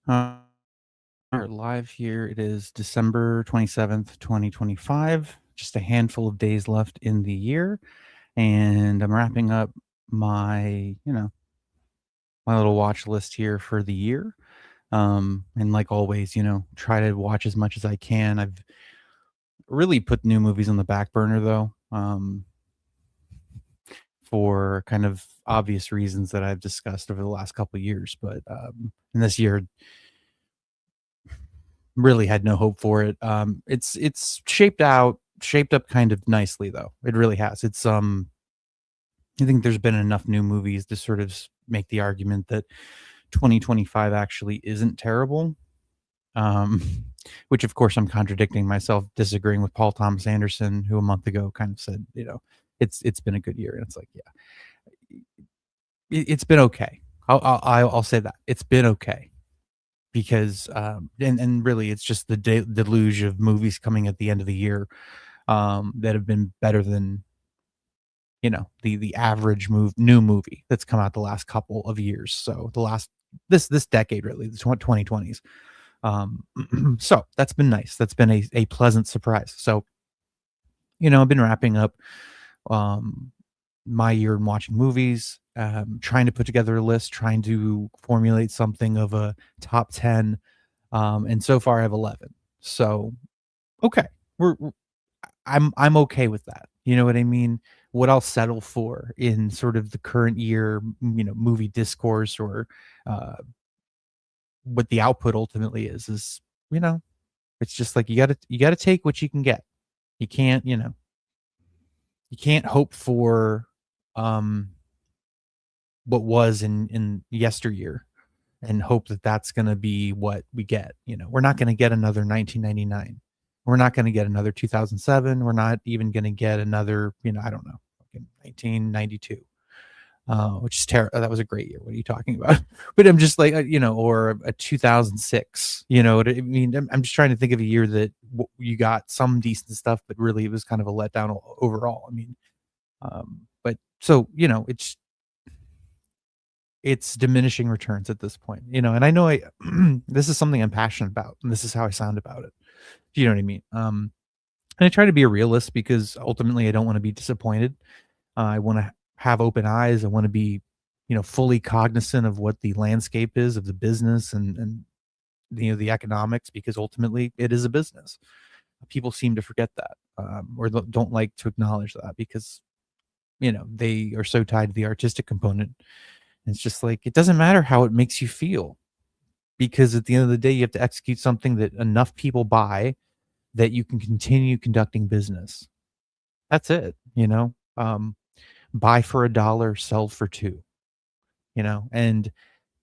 Uh, we're live here. It is December 27th, 2025. Just a handful of days left in the year. And I'm wrapping up my little watch list here for the year. And like always, try to watch as much as I can. I've really put new movies on the back burner though, for kind of obvious reasons that I've discussed over the last couple of years. But and this year really had no hope for it. It's shaped up kind of nicely though. It really has. I think there's been enough new movies to sort of make the argument that 2025 actually isn't terrible. Um, which of course I'm contradicting myself, disagreeing with Paul Thomas Anderson, who a month ago kind of said, it's been a good year, and it's like, yeah, it's been okay. I'll say that it's been okay because and really it's just the deluge of movies coming at the end of the year that have been better than the average new movie that's come out the last couple of years. So the last this decade, really, the 2020s. So that's been nice. That's been a pleasant surprise. So I've been wrapping up um my year in watching movies, trying to put together a list, trying to formulate something of a top 10. And so far I have 11. So, okay. We're I'm okay with that. You know what I mean? What I'll settle for in sort of the current year, movie discourse, or uh, what the output ultimately is, you know, it's just like you gotta take what you can get. You can't, you can't hope for um what was in yesteryear and hope that that's going to be what we get. We're not going to get another 1999. We're not going to get another 2007. We're not even going to get another, I don't know, 1992, which is terrible. That was a great year. What are you talking about? But I'm just like, or a 2006, what I mean? I'm just trying to think of a year that you got some decent stuff, but really it was kind of a letdown overall. I mean, but so, it's diminishing returns at this point, and I know this is something I'm passionate about, and this is how I sound about it. Do you know what I mean? And I try to be a realist because ultimately I don't want to be disappointed. I want to have open eyes. I want to be, fully cognizant of what the landscape is of the business and the economics, because ultimately it is a business. People seem to forget that, or don't like to acknowledge that because they are so tied to the artistic component. It's just like, it doesn't matter how it makes you feel, because at the end of the day, you have to execute something that enough people buy that you can continue conducting business. That's it, buy for $1, sell for two, and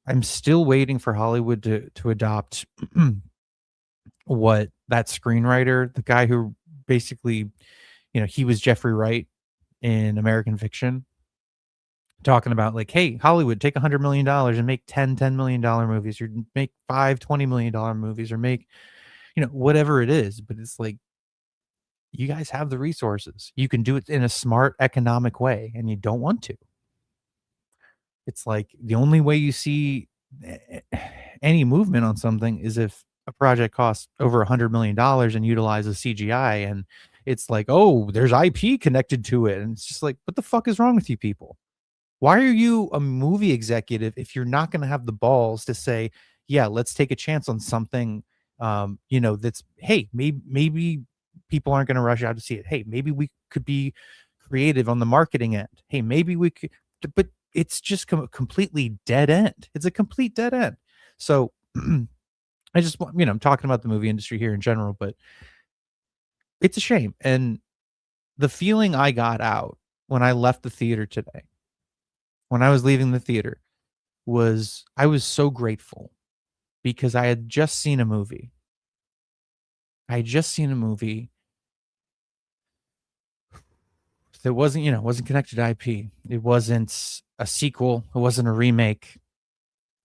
I'm still waiting for Hollywood to adopt what that screenwriter, the guy who basically, he was Jeffrey Wright in American Fiction, talking about like, hey, Hollywood, take $100 million and make $10 million movies, or make five $20 million movies, or make, whatever it is. But it's like, you guys have the resources. You can do it in a smart economic way, and you don't want to. It's like the only way you see any movement on something is if a project costs over $100 million and utilizes CGI, and it's like, oh, there's IP connected to it. And it's just like, what the fuck is wrong with you people? Why are you a movie executive if you're not going to have the balls to say, yeah, let's take a chance on something, that's, hey, maybe people aren't going to rush out to see it. Hey, maybe we could be creative on the marketing end. Hey, maybe we could, but it's just completely dead end. It's a complete dead end. So I just want, I'm talking about the movie industry here in general, but it's a shame. And the feeling I got out when I left the theater today, when I was leaving the theater, was I was so grateful because I had just seen a movie. I had just seen a movie that wasn't connected to IP. It wasn't a sequel. It wasn't a remake.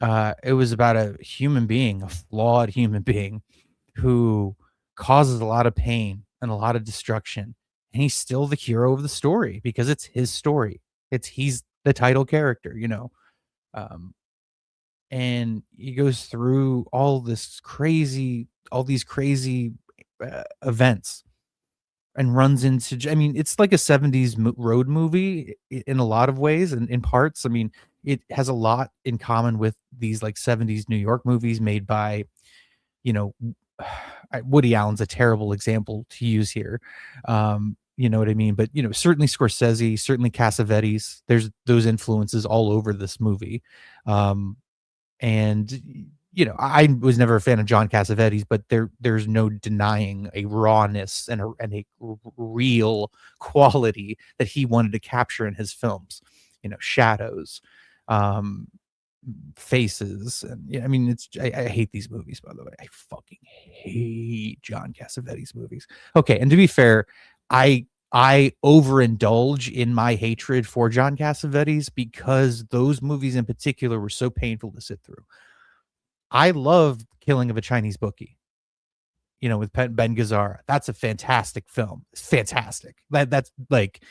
It was about a human being, a flawed human being, who causes a lot of pain and a lot of destruction. And he's still the hero of the story because it's his story. He's the title character, Um, and he goes through all these crazy events and runs into I mean, it's like a 70s road movie in a lot of ways and in parts. I mean, it has a lot in common with these like 70s New York movies made by, you know, Woody Allen's a terrible example to use here. You know what I mean? But, you know, certainly Scorsese, certainly Cassavetes, there's those influences all over this movie. Um, and you know, I was never a fan of John Cassavetes, but there's no denying a rawness and a real quality that he wanted to capture in his films. You know, shadows, um, faces, and yeah, I mean, I hate these movies. By the way, I fucking hate John Cassavetes movies. Okay, and to be fair, I overindulge in my hatred for John Cassavetes because those movies in particular were so painful to sit through. I love Killing of a Chinese Bookie, you know, with Ben Gazzara. That's a fantastic film. It's fantastic. That's like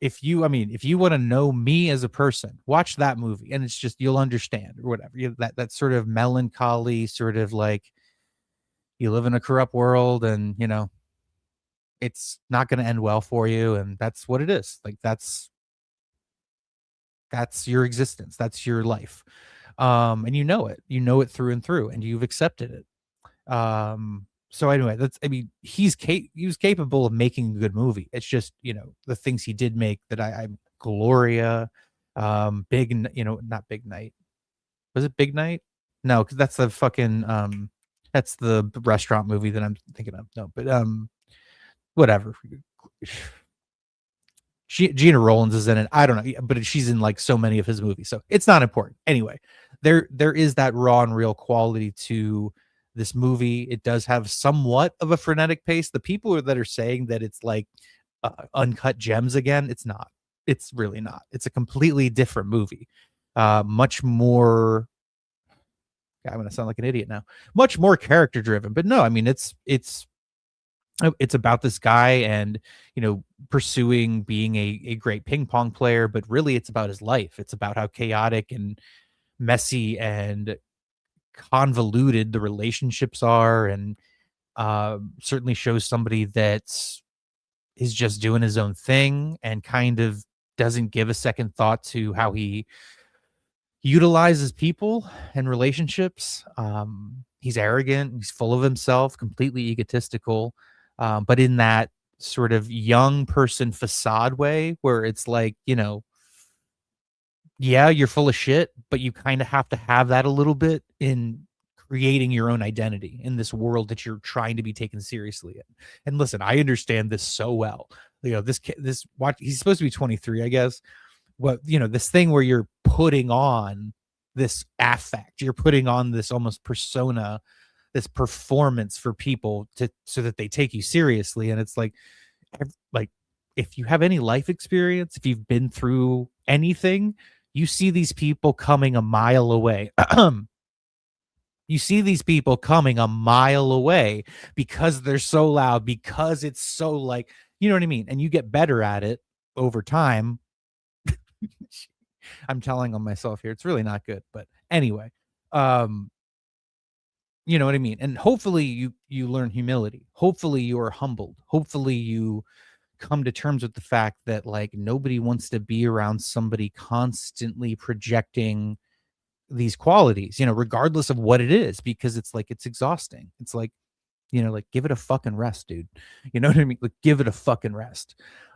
if you want to know me as a person, watch that movie and it's just you'll understand or whatever. That sort of melancholy, sort of like you live in a corrupt world and, you know, it's not going to end well for you and that's what it is. Like that's your existence. That's your life. And you know it. You know it through and through and you've accepted it. So anyway, that's I mean, he was capable of making a good movie. It's just, you know, the things he did make that I Gloria, you know, not Big Night. Was it Big Night? No, because that's the fucking that's the restaurant movie that I'm thinking of. No, but whatever. Gina Rollins is in it. I don't know, but she's in like so many of his movies, so it's not important. Anyway, there is that raw and real quality to this movie. It does have somewhat of a frenetic pace. The people that are saying that it's like uncut gems again, it's not. It's really not. It's a completely different movie. Much more. I'm going to sound like an idiot now. Much more character driven, but no, I mean it's about this guy and, you know, pursuing being a great ping pong player, but really it's about his life. It's about how chaotic and messy and convoluted the relationships are, and certainly shows somebody that is just doing his own thing and kind of doesn't give a second thought to how he utilizes people and relationships. He's arrogant, he's full of himself, completely egotistical, but in that sort of young person facade way where it's like, you know, yeah, you're full of shit, but you kind of have to have that a little bit in creating your own identity in this world that you're trying to be taken seriously in. And listen, I understand this so well. You know, this watch, he's supposed to be 23, I guess. Well, you know, this thing where you're putting on this affect, you're putting on this almost persona, this performance for people to so that they take you seriously. And it's like if you have any life experience, if you've been through anything, you see these people coming a mile away. You see these people coming a mile away because they're so loud, because it's so like, you know what I mean? And you get better at it over time. I'm telling on myself here. It's really not good. But anyway, um, you know what I mean? And hopefully you learn humility. Hopefully you are humbled. Hopefully you come to terms with the fact that like nobody wants to be around somebody constantly projecting these qualities, you know, regardless of what it is, because it's like it's exhausting. It's like, you know, like give it a fucking rest, dude. You know what I mean? Like give it a fucking rest.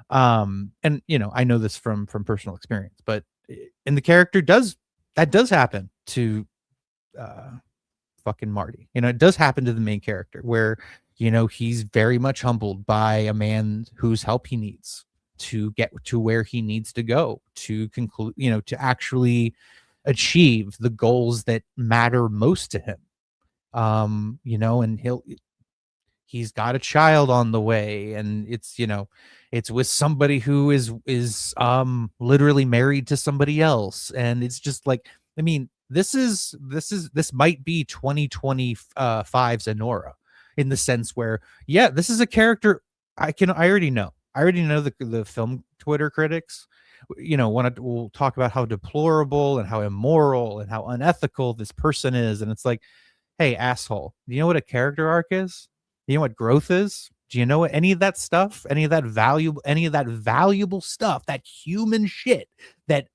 And you know, I know this from personal experience, but and the character does happen to uh fucking Marty. You know, it does happen to the main character where, you know, he's very much humbled by a man whose help he needs to get to where he needs to go to conclude, you know, to actually achieve the goals that matter most to him. You know, and he's got a child on the way and it's, you know, it's with somebody who is literally married to somebody else, and it's just like, I mean, this might be 2025's Anora in the sense where, yeah, this is a character I already know the film Twitter critics we'll talk about how deplorable and how immoral and how unethical this person is, and it's like, hey, asshole, do you know what a character arc is? Do you know what growth is? Do you know what any of that stuff, any of that valuable stuff, that human shit that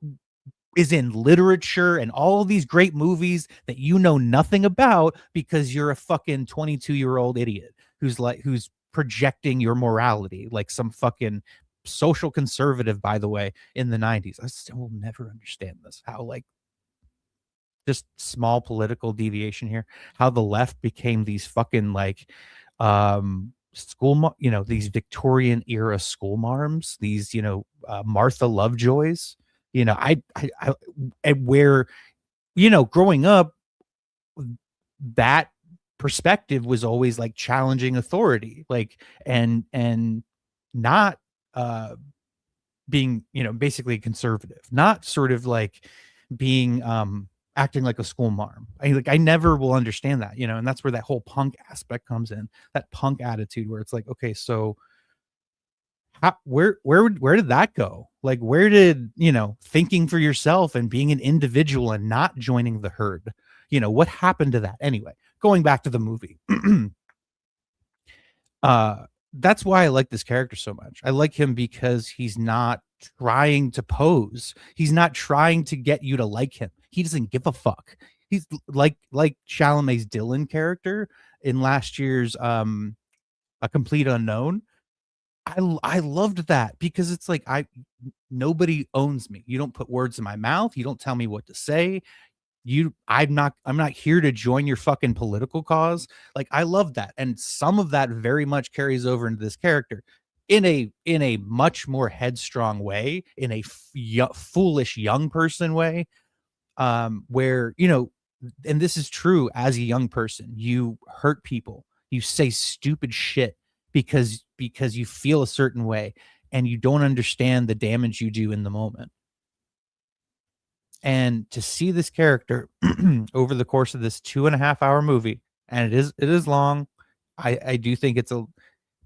is in literature and all of these great movies that you know nothing about because you're a fucking 22-year-old idiot who's projecting your morality like some fucking social conservative, by the way, in the 90s. I still will never understand this. How, like, just small political deviation here, how the left became these fucking, like, these Victorian era school marms, these, Martha Lovejoys. I and where, growing up, that perspective was always like challenging authority, like, and not being, basically conservative, not sort of like being acting like a school marm. I never will understand that, and that's where that whole punk aspect comes in, that punk attitude where it's like, okay, so where did that go? Like, where did, thinking for yourself and being an individual and not joining the herd, what happened to that? Anyway, going back to the movie. That's why I like this character so much. I like him because he's not trying to pose. He's not trying to get you to like him. He doesn't give a fuck. He's like Chalamet's Dylan character in last year's A Complete Unknown. I loved that because it's like, nobody owns me. You don't put words in my mouth. You don't tell me what to say. I'm not here to join your fucking political cause. Like, I love that. And some of that very much carries over into this character in a much more headstrong way, in a foolish young person way, where, and this is true as a young person, you hurt people, you say stupid shit because you feel a certain way and you don't understand the damage you do in the moment. And to see this character over the course of this 2.5 hour movie, and it is long. I do think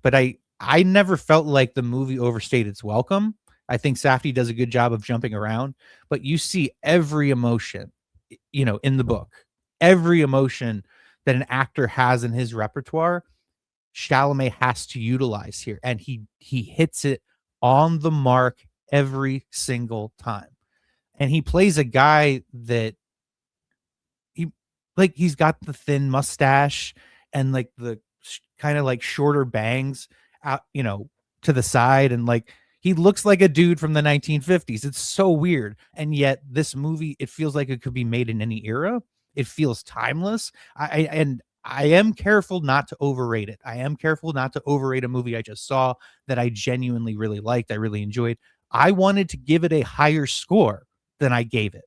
but I never felt like the movie overstayed its welcome. I think Safdie does a good job of jumping around, but you see every emotion, in the book, every emotion that an actor has in his repertoire, Chalamet has to utilize here, and he hits it on the mark every single time. And he plays a guy that he's got the thin mustache and like the kind of like shorter bangs out, to the side, and like he looks like a dude from the 1950s. It's so weird. And yet this movie, it feels like it could be made in any era. It feels timeless. I am careful not to overrate it. I am careful not to overrate a movie I just saw that I genuinely really liked. I really enjoyed. I wanted to give it a higher score than I gave it,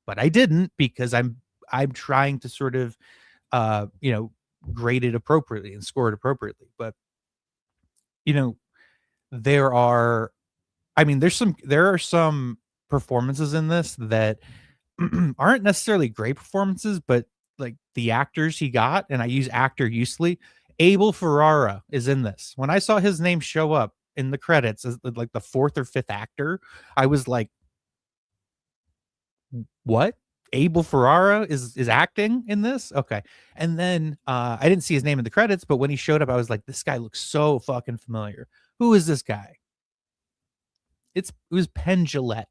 but I didn't, because I'm trying to sort of grade it appropriately and score it appropriately. But there are there are some performances in this that aren't necessarily great performances, but like the actors he got, and I use actor loosely. Abel Ferrara is in this. When I saw his name show up in the credits as like the fourth or fifth actor, I was like, what? Abel Ferrara is acting in this? Okay. And then I didn't see his name in the credits, but when he showed up, I was like, this guy looks so fucking familiar. Who is this guy? It was Penn Jillette.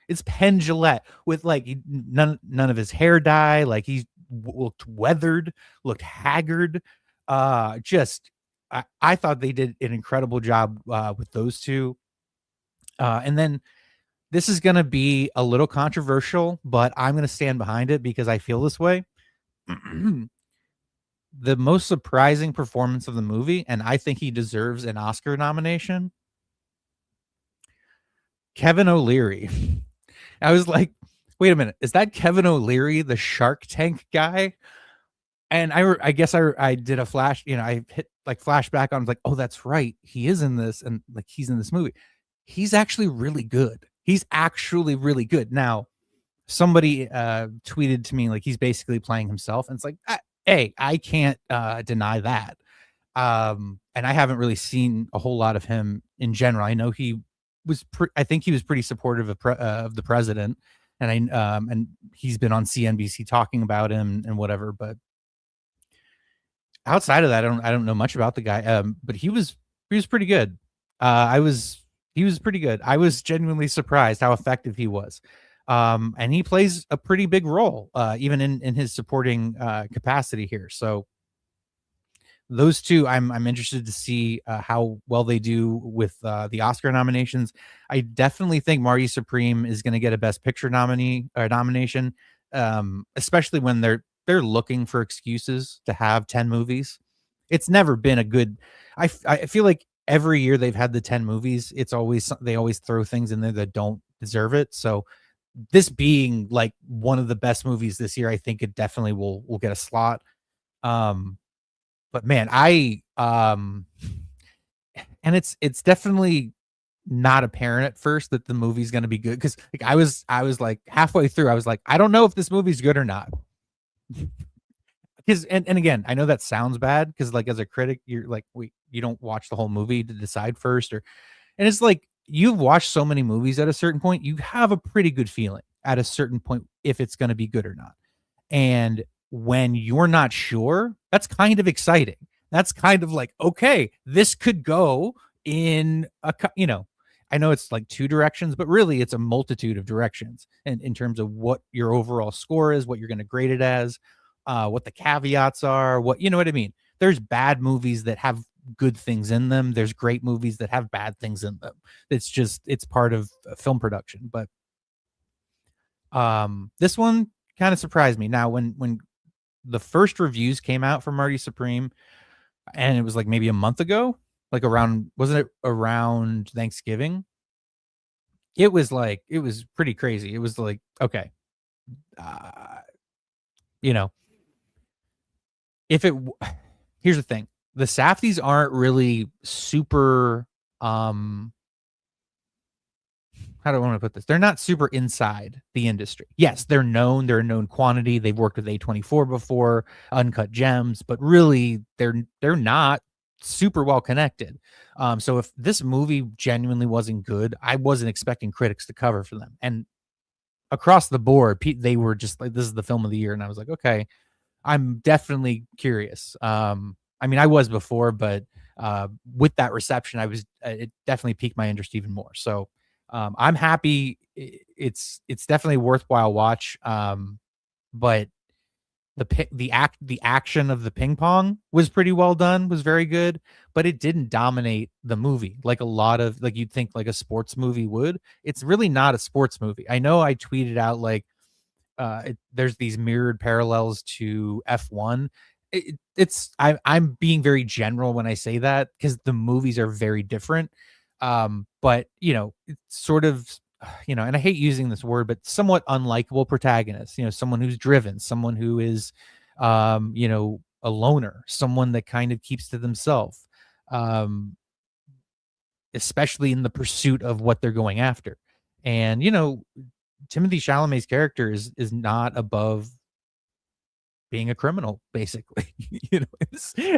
It's Penn Jillette with like none of his hair dye. Like, he looked weathered, looked haggard. I thought they did an incredible job with those two. And then this is going to be a little controversial, but I'm going to stand behind it because I feel this way. The most surprising performance of the movie, and I think he deserves an Oscar nomination, Kevin O'Leary. I was like, wait a minute, is that Kevin O'Leary, the Shark Tank guy? And I guess I did a flash, I hit like flashback on, like, oh, that's right, he is in this, and like he's in this movie. He's actually really good. He's actually really good. Now, somebody tweeted to me like he's basically playing himself, and it's like, hey, I can't deny that. And I haven't really seen a whole lot of him in general. I know he I think he was pretty supportive of the president, and he's been on CNBC talking about him and whatever. But outside of that, I don't know much about the guy. But he was pretty good. I was He was pretty good. I was genuinely surprised how effective he was. And he plays a pretty big role, even in his supporting capacity here. So those two, I'm interested to see how well they do with the Oscar nominations. I definitely think Marty Supreme is going to get a Best Picture nomination, especially when they're looking for excuses to have 10 movies. It's never been a good. I feel like every year they've had the 10 movies, they always throw things in there that don't deserve it. So this being like one of the best movies this year, I think it definitely will get a slot. Um, but man, and it's definitely not apparent at first that the movie's going to be good, because like I was like halfway through, I was like, I don't know if this movie's good or not. Because and again, I know that sounds bad because like as a critic, you're like, you don't watch the whole movie to decide first, and it's like you've watched so many movies at a certain point, you have a pretty good feeling at a certain point if it's going to be good or not. And when you're not sure, that's kind of exciting. That's kind of like, okay, this could go in I know it's like two directions, but really it's a multitude of directions. And in terms of what your overall score is, what you're going to grade it as, what the caveats are, you know what I mean? There's bad movies that have good things in them. There's great movies that have bad things in them. It's part of film production. But this one kind of surprised me. Now, when the first reviews came out for Marty Supreme, and it was like maybe a month ago, like wasn't it around Thanksgiving? It was pretty crazy. It was like, okay, uh, you know, if it, here's the thing, the Safdies aren't really super, how do I want to put this? They're not super inside the industry. Yes, they're a known quantity. They've worked with A24 before, Uncut Gems, but really they're not super well connected. So if this movie genuinely wasn't good, I wasn't expecting critics to cover for them. And across the board, they were just like, this is the film of the year. And I was like, okay, I'm definitely curious. I mean, I was before, but with that reception, it definitely piqued my interest even more. So I'm happy. It's definitely a worthwhile watch. But the action of the ping pong was pretty well done, was very good, but it didn't dominate the movie like a lot of, like you'd think like a sports movie would. It's really not a sports movie. I know I tweeted out like there's these mirrored parallels to F1. I'm being very general when I say that because the movies are very different. But it's sort of, and I hate using this word, but somewhat unlikable protagonist, someone who's driven, someone who is, a loner, someone that kind of keeps to themselves, especially in the pursuit of what they're going after. And, Timothy Chalamet's character is not above being a criminal, basically.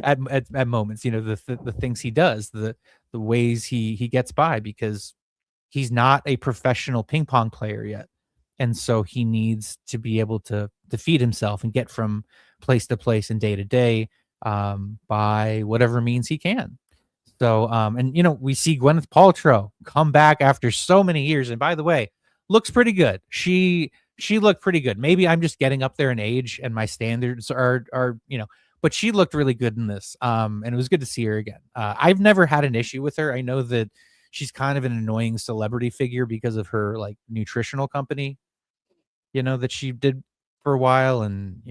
At moments, the things he does, the ways he gets by, because he's not a professional ping pong player yet, and so he needs to be able to feed himself and get from place to place and day to day, by whatever means he can. So, and we see Gwyneth Paltrow come back after so many years, and by the way, looks pretty good. She looked pretty good. Maybe I'm just getting up there in age and my standards are but she looked really good in this. And it was good to see her again. I've never had an issue with her. I know that she's kind of an annoying celebrity figure because of her like nutritional company, that she did for a while, and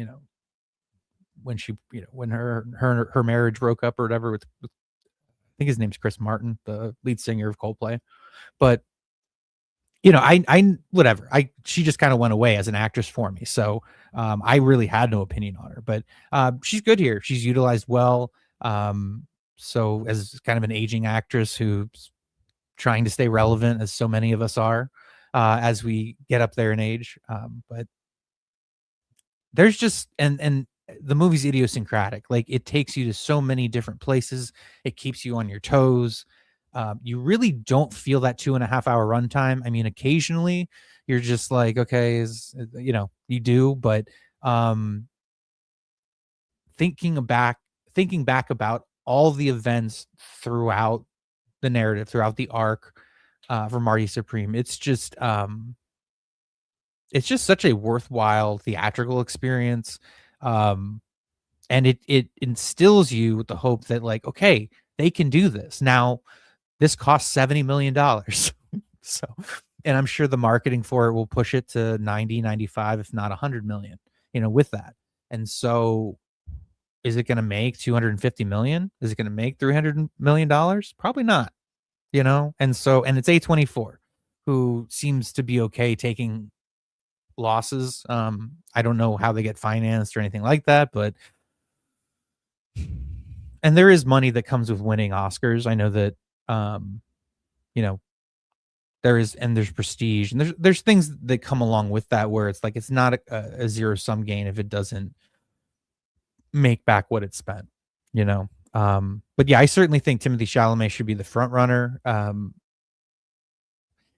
when she, when her marriage broke up or whatever with I think his name's Chris Martin, the lead singer of Coldplay. But I whatever. She just kind of went away as an actress for me. So I really had no opinion on her, but she's good here. She's utilized well. So as kind of an aging actress who's trying to stay relevant, as so many of us are, as we get up there in age. But there's just, and the movie's idiosyncratic. Like it takes you to so many different places. It keeps you on your toes. You really don't feel that 2.5 hour runtime. I mean, occasionally you're just like, okay, you do, but um, thinking back, thinking back about all the events throughout the narrative, throughout the arc, for Marty Supreme, it's just such a worthwhile theatrical experience. Um, and it instills you with the hope that, like, okay, they can do this. Now, this costs $70 million. So, and I'm sure the marketing for it will push it to 90, 95, if not 100 million, with that. And so is it going to make 250 million? Is it going to make $300 million? Probably not, And so, and it's A24, who seems to be okay taking losses. I don't know how they get financed or anything like that, but and there is money that comes with winning Oscars. I know that, um, you know, there's prestige, and there's things that come along with that, where it's like it's not a zero sum gain if it doesn't make back what it spent, you know. But yeah, I certainly think Timothy Chalamet should be the front runner.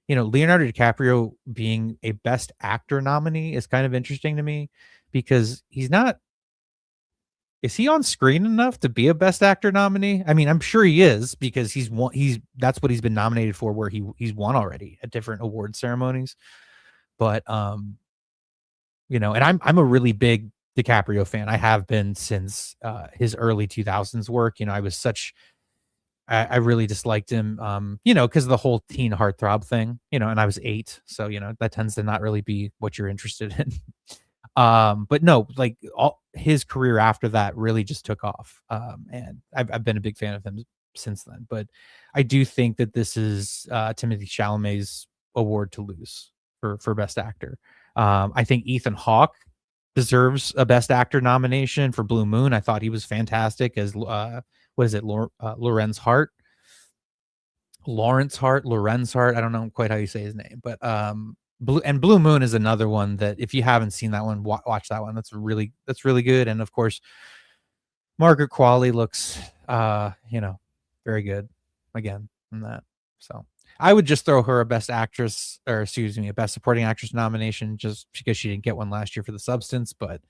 Leonardo DiCaprio being a Best Actor nominee is kind of interesting to me, because he's not. Is he on screen enough to be a Best Actor nominee? I mean, I'm sure he is, because that's what he's been nominated for, where he's won already at different award ceremonies. But and I'm a really big DiCaprio fan. I have been since his early 2000s work. I really disliked him, because of the whole teen heartthrob thing, and I was 8, so that tends to not really be what you're interested in. But no, like, all his career after that really just took off. And I've been a big fan of him since then. But I do think that this is Timothy Chalamet's award to lose for Best Actor. I think Ethan Hawke deserves a Best Actor nomination for Blue Moon. I thought he was fantastic as what is it, Lorenz Hart? Lawrence Hart, Lorenz Hart. I don't know quite how you say his name, but Blue Moon is another one that, if you haven't seen that one, watch that one. That's really good. And of course, Margaret Qualley looks, very good again in that. So I would just throw her a Best Actress, or excuse me, a Best Supporting Actress nomination, just because she didn't get one last year for The Substance. But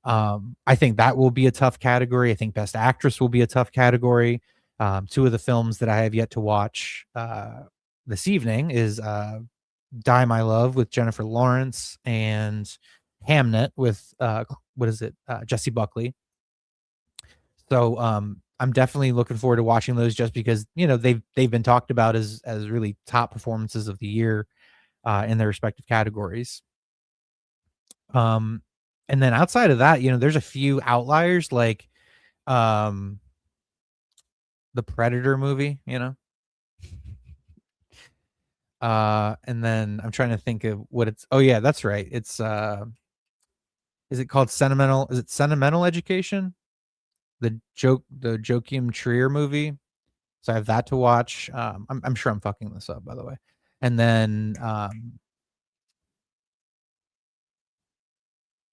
I think that will be a tough category. I think Best Actress will be a tough category. Two of the films that I have yet to watch this evening is Die My Love with Jennifer Lawrence, and Hamnet with Jessie Buckley. So I'm definitely looking forward to watching those, just because they've been talked about as really top performances of the year in their respective categories. And then outside of that, there's a few outliers, like the Predator movie, and then I'm trying to think of what it's. Oh yeah, that's right. It's is it called Sentimental? Is it Sentimental Education? The Joachim Trier movie. So I have that to watch. I'm sure I'm fucking this up, by the way. And then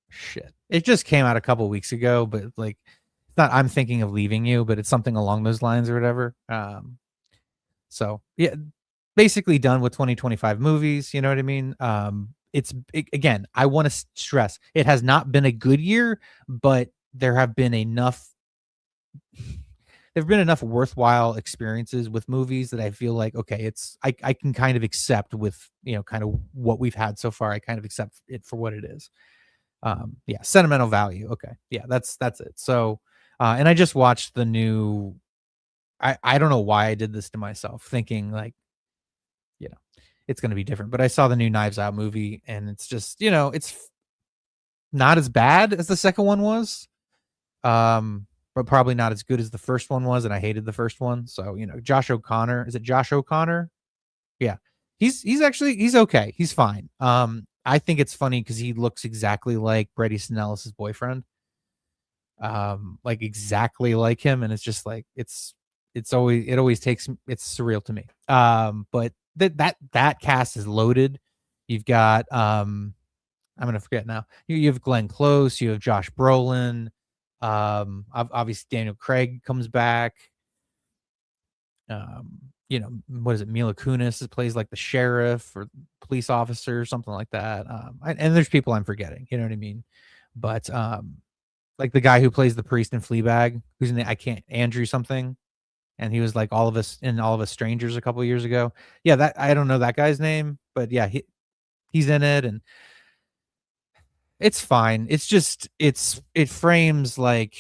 shit, it just came out a couple weeks ago, but like, it's not I'm Thinking of Leaving You, but it's something along those lines or whatever. So yeah, basically done with 2025 movies. You know what I mean? Again, I want to stress, it has not been a good year, but there have been enough worthwhile experiences with movies that I feel like, okay, I can kind of accept, with kind of what we've had so far. I kind of accept it for what it is. Yeah, sentimental value. Okay, yeah, that's it. So and I just watched the new, I don't know why I did this to myself, thinking like, it's going to be different, but I saw the new Knives Out movie, and it's just, it's not as bad as the second one was, but probably not as good as the first one was, and I hated the first one. So Josh O'Connor, is it Josh O'Connor? Yeah, he's okay, he's fine. I think it's funny because he looks exactly like Brett Easton Ellis's boyfriend, like exactly like him, and it's just like it always takes, it's surreal to me. But that cast is loaded. You've got I'm gonna forget now. You have Glenn Close, you have Josh Brolin, obviously Daniel Craig comes back. what is it? Mila Kunis plays like the sheriff or police officer, something like that. And there's people I'm forgetting, you know what I mean? But like the guy who plays the priest in Fleabag, who's in the I can't Andrew something, and he was like all of us strangers a couple years ago. Yeah, that I don't know that guy's name, but yeah, he's in it, and it's fine. It's just it frames like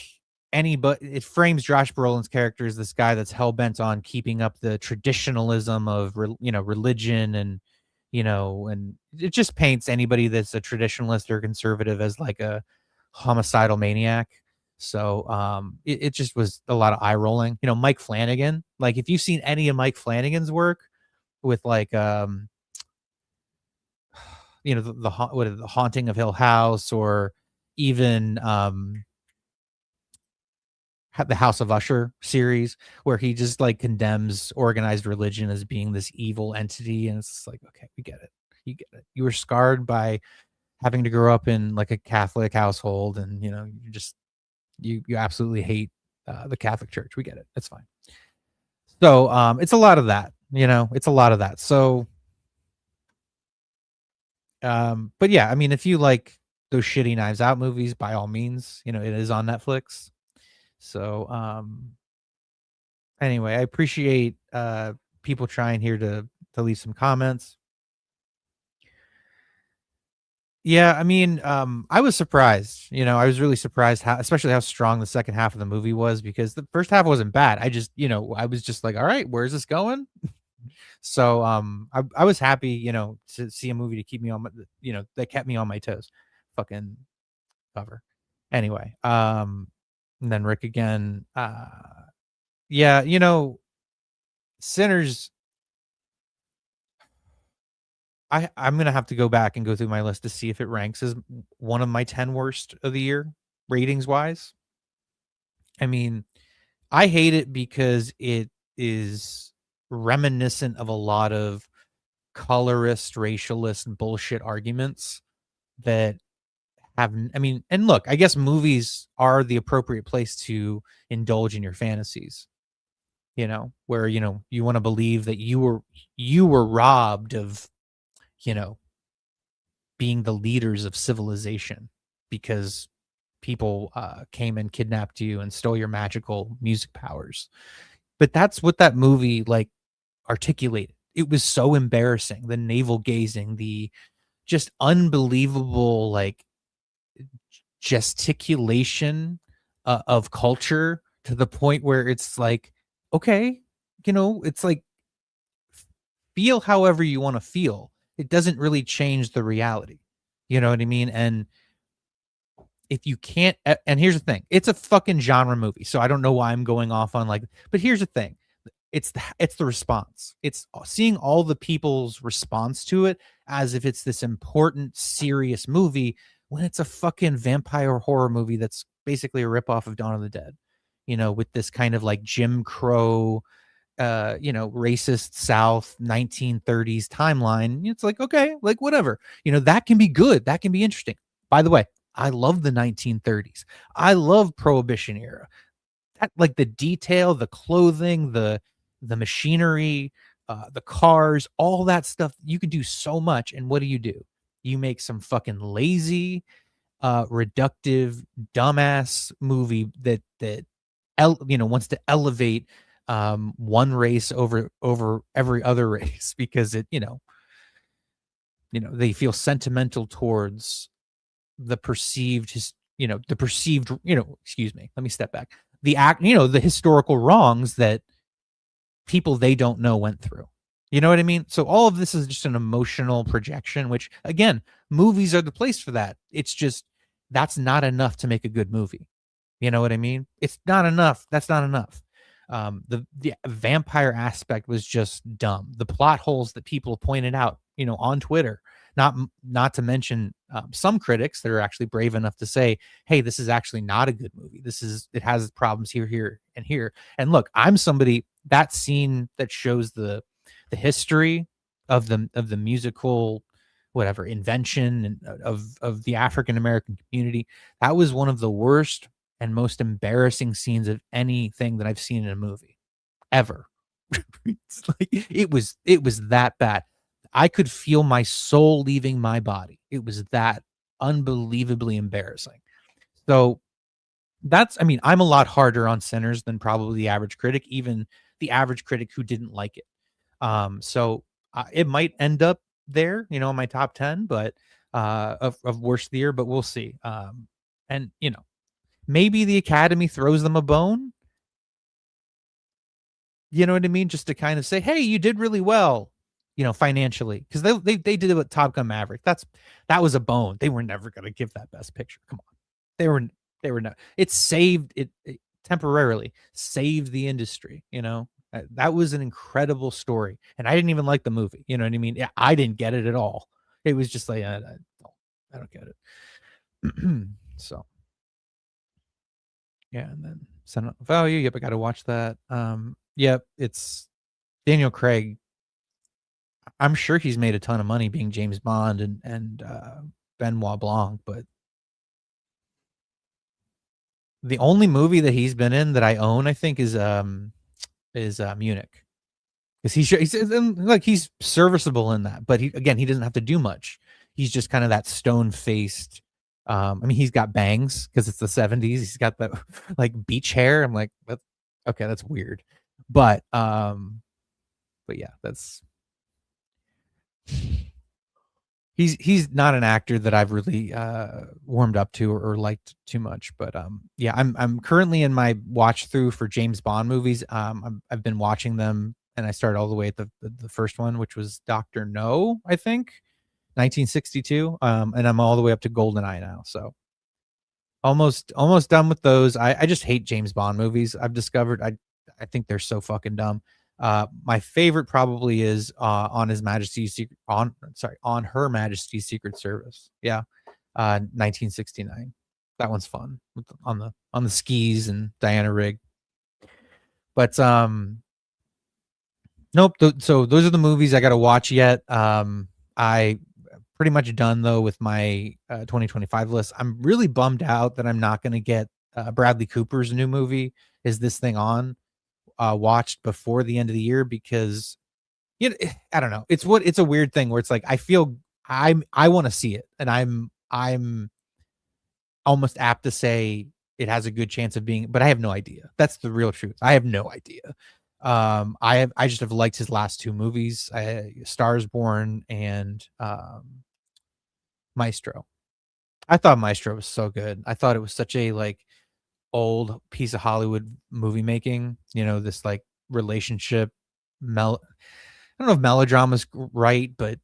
it frames Josh Brolin's character as this guy that's hell bent on keeping up the traditionalism of religion, and it just paints anybody that's a traditionalist or conservative as like a homicidal maniac. So it just was a lot of eye rolling. Mike Flanagan. Like if you've seen any of Mike Flanagan's work with like the Haunting of Hill House, or even the House of Usher series, where he just like condemns organized religion as being this evil entity, and it's like, okay, we get it, you get it. You were scarred by having to grow up in like a Catholic household, and you absolutely hate the Catholic Church. We get it. That's fine. So it's a lot of that. It's a lot of that. So but yeah, I mean, if you like those shitty Knives Out movies, by all means, it is on Netflix. So anyway, I appreciate people trying here to leave some comments. Yeah, I mean, I was surprised. I was really surprised especially how strong the second half of the movie was, because the first half wasn't bad. I just, I was just like, all right, where's this going? So I was happy, to see a movie to keep me on my, that kept me on my toes. Fucking cover. Anyway, and then Rick again. Yeah, Sinners. I'm gonna have to go back and go through my list to see if it ranks as one of my 10 worst of the year, ratings wise. I mean, I hate it because it is reminiscent of a lot of colorist, racialist bullshit arguments that I mean, and look, I guess movies are the appropriate place to indulge in your fantasies, where, you want to believe that you were robbed of, you know, being the leaders of civilization because people came and kidnapped you and stole your magical music powers. But that's what that movie like articulated. It was so embarrassing. The navel gazing, the just unbelievable like gesticulation of culture, to the point where it's like, okay, it's like, feel however you want to feel. It doesn't really change the reality. You know what I mean? And if you can't, and here's the thing, it's a fucking genre movie. So I don't know why I'm going off on like, but here's the thing. It's the response. It's seeing all the people's response to it as if it's this important, serious movie, when it's a fucking vampire horror movie that's basically a ripoff of Dawn of the Dead, with this kind of like Jim Crow, racist South 1930s timeline. It's like, okay, like whatever, that can be good. That can be interesting. By the way, I love the 1930s. I love Prohibition era. That, like the detail, the clothing, the machinery, the cars, all that stuff. You can do so much. And what do? You make some fucking lazy, reductive, dumbass movie that wants to elevate one race over every other race because they feel sentimental towards the perceived excuse me, let me step back, the historical wrongs that people they don't know went through. You know what I mean? So all of this is just an emotional projection, which again, movies are the place for that. It's just, that's not enough to make a good movie. You know what I mean? It's not enough. That's not enough. The vampire aspect was just dumb. The plot holes that people pointed out, on Twitter, not to mention some critics that are actually brave enough to say, hey, this is actually not a good movie. It has problems here, and here. And look, I'm somebody, that scene that shows the history of the musical whatever invention and of the African American community, that was one of the worst and most embarrassing scenes of anything that I've seen in a movie ever. It's like it was that bad. I could feel my soul leaving my body. It was that unbelievably embarrassing. So I mean, I'm a lot harder on Sinners than probably the average critic, even the average critic who didn't like it. So it might end up there, in my top 10, but of worst of the year, but we'll see. And maybe the Academy throws them a bone. You know what I mean? Just to kind of say, "Hey, you did really well," financially, because they did it with Top Gun Maverick. That was a bone. They were never gonna give that Best Picture. Come on, they were they were not. It temporarily saved the industry. That was an incredible story, and I didn't even like the movie. You know what I mean? Yeah, I didn't get it at all. It was just like I don't get it. So yeah, and then Sentimental Value. Yep, I got to watch that. Yep, it's Daniel Craig. I'm sure he's made a ton of money being James Bond and Benoit Blanc, but the only movie that he's been in that I own, I think, is Munich. Because he's serviceable in that, but he doesn't have to do much. He's just kind of that stone faced. I mean, he's got bangs because it's the 70s. He's got the like beach hair. I'm like, that's okay, that's weird, but yeah, that's he's not an actor that I've really warmed up to or liked too much. But yeah, I'm currently in my watch through for James Bond movies. I've been watching them, and I started all the way at the first one, which was Doctor No, I think, 1962. And I'm all the way up to GoldenEye now. So almost done with those. I just hate James Bond movies. I've discovered I think they're so fucking dumb. My favorite probably is on on Her Majesty's Secret Service. Yeah, 1969. That one's fun on the skis and Diana Rigg. But nope. So those are the movies I got to watch yet. I pretty much done though with my 2025 list. I'm really bummed out that I'm not going to get Bradley Cooper's new movie. Is This Thing On? Watched before the end of the year because I don't know. It's a weird thing where it's like I want to see it, and I'm almost apt to say it has a good chance of being, but I have no idea. That's the real truth. I have no idea. I just have liked his last two movies, Stars Born and Maestro. I thought Maestro was so good. I thought it was such a like old piece of Hollywood movie making, this like relationship I don't know if melodrama's right, but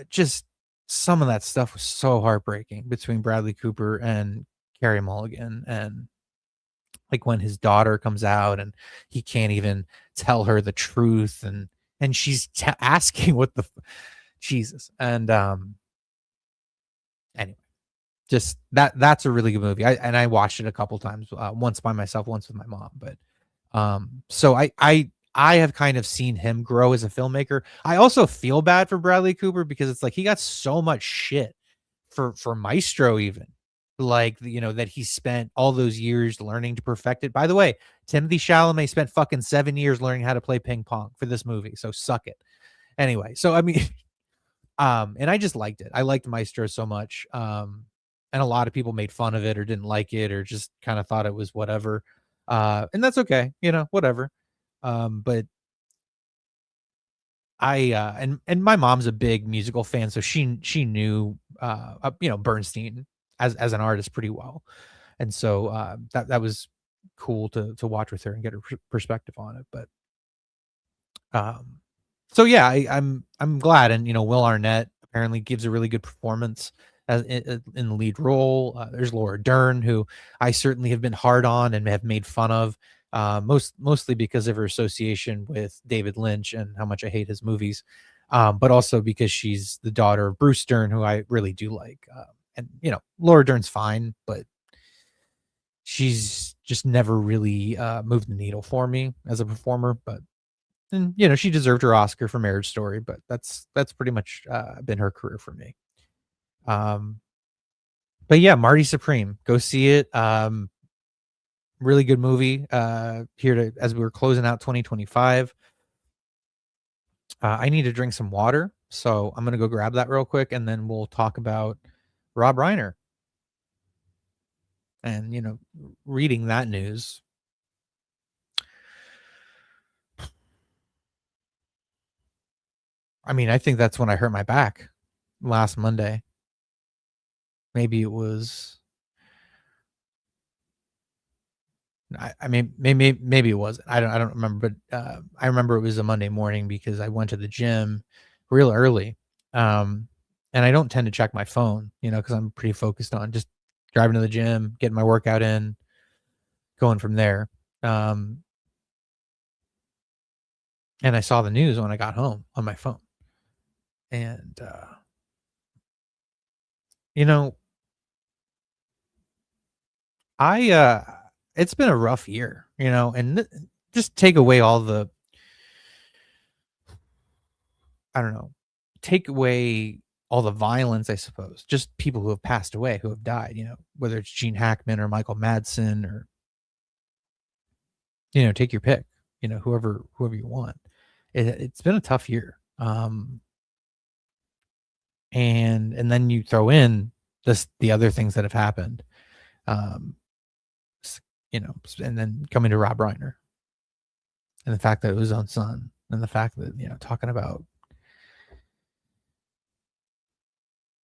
just some of that stuff was so heartbreaking between Bradley Cooper and Carey Mulligan, and like when his daughter comes out and he can't even tell her the truth, and she's asking what the Jesus. And anyway, just that's a really good movie. I watched it a couple times, once by myself, once with my mom. But so I have kind of seen him grow as a filmmaker. I also feel bad for Bradley Cooper because it's like he got so much shit for Maestro, even like that he spent all those years learning to perfect it. By the way, Timothy Chalamet spent fucking 7 years learning how to play ping pong for this movie, so suck it. Anyway, so I mean, and I just liked it. I liked Maestro so much. And a lot of people made fun of it or didn't like it or just kind of thought it was whatever. And that's okay, whatever. But and my mom's a big musical fan, so she knew Bernstein as an artist pretty well, and so that was cool to watch with her and get her perspective on it. But so yeah, I'm glad, and Will Arnett apparently gives a really good performance as in the lead role. There's Laura Dern, who I certainly have been hard on and have made fun of, mostly because of her association with David Lynch and how much I hate his movies, but also because she's the daughter of Bruce Dern, who I really do like. And Laura Dern's fine, but she's just never really moved the needle for me as a performer. But and she deserved her Oscar for Marriage Story, but that's pretty much been her career for me. But yeah, Marty Supreme, go see it. Really good movie. Here as we were closing out 2025. I need to drink some water, so I'm gonna go grab that real quick, and then we'll talk about Rob Reiner. And reading that news, I mean, I think that's when I hurt my back last Monday. Maybe it was. I mean, maybe it wasn't. I don't remember, but I remember it was a Monday morning because I went to the gym real early, um, and I don't tend to check my phone, because I'm pretty focused on just driving to the gym, getting my workout in, going from there. Um, and I saw the news when I got home on my phone, and you know, I it's been a rough year, and just take away all the, I don't know, take away all the violence, I suppose. Just people who have passed away, who have died, whether it's Gene Hackman or Michael Madsen or, take your pick, whoever you want. It's been a tough year. And then you throw in the other things that have happened. Um, and then coming to Rob Reiner and the fact that it was his own son and the fact that, talking about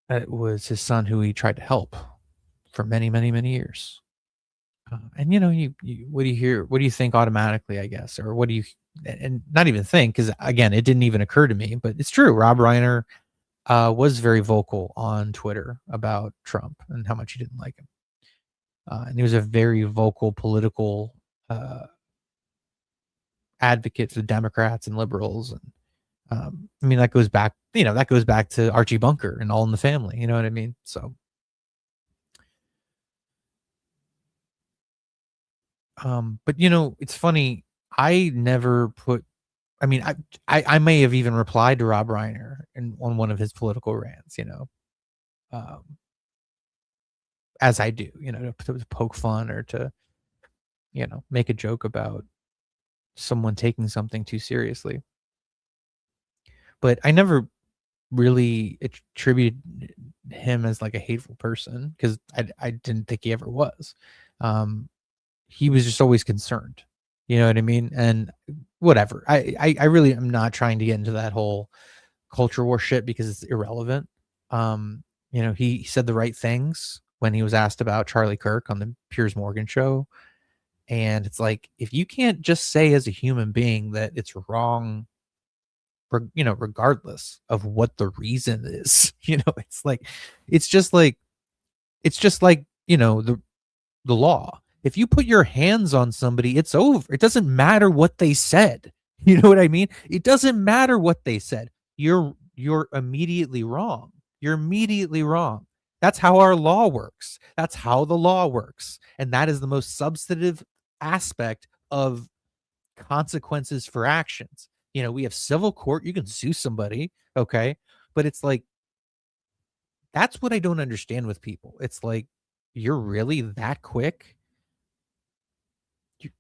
that it was his son who he tried to help for many, many, many years. And you what do you hear? What do you think automatically? I guess, or what do you, and not even think, because again, it didn't even occur to me. But it's true. Rob Reiner was very vocal on Twitter about Trump and how much he didn't like him, and he was a very vocal political advocate for the Democrats and liberals. And I mean, that goes back. That goes back to Archie Bunker and All in the Family. You know what I mean? So. But it's funny. I never put. I mean, I may have even replied to Rob Reiner on one of his political rants. Um, as I do. To poke fun or to make a joke about someone taking something too seriously. But I never really attributed him as like a hateful person because I didn't think he ever was. He was just always concerned. You know what I mean? And whatever. I really am not trying to get into that whole culture war shit because it's irrelevant. He said the right things when he was asked about Charlie Kirk on the Piers Morgan show. And it's like, if you can't just say as a human being that it's wrong, regardless of what the reason is, it's just like, the law. If you put your hands on somebody, it's over. It doesn't matter what they said. You know what I mean? It doesn't matter what they said. You're immediately wrong. You're immediately wrong. That's how our law works. That's how the law works. And that is the most substantive aspect of consequences for actions. We have civil court. You can sue somebody. Okay. But it's like, that's what I don't understand with people. It's like, you're really that quick?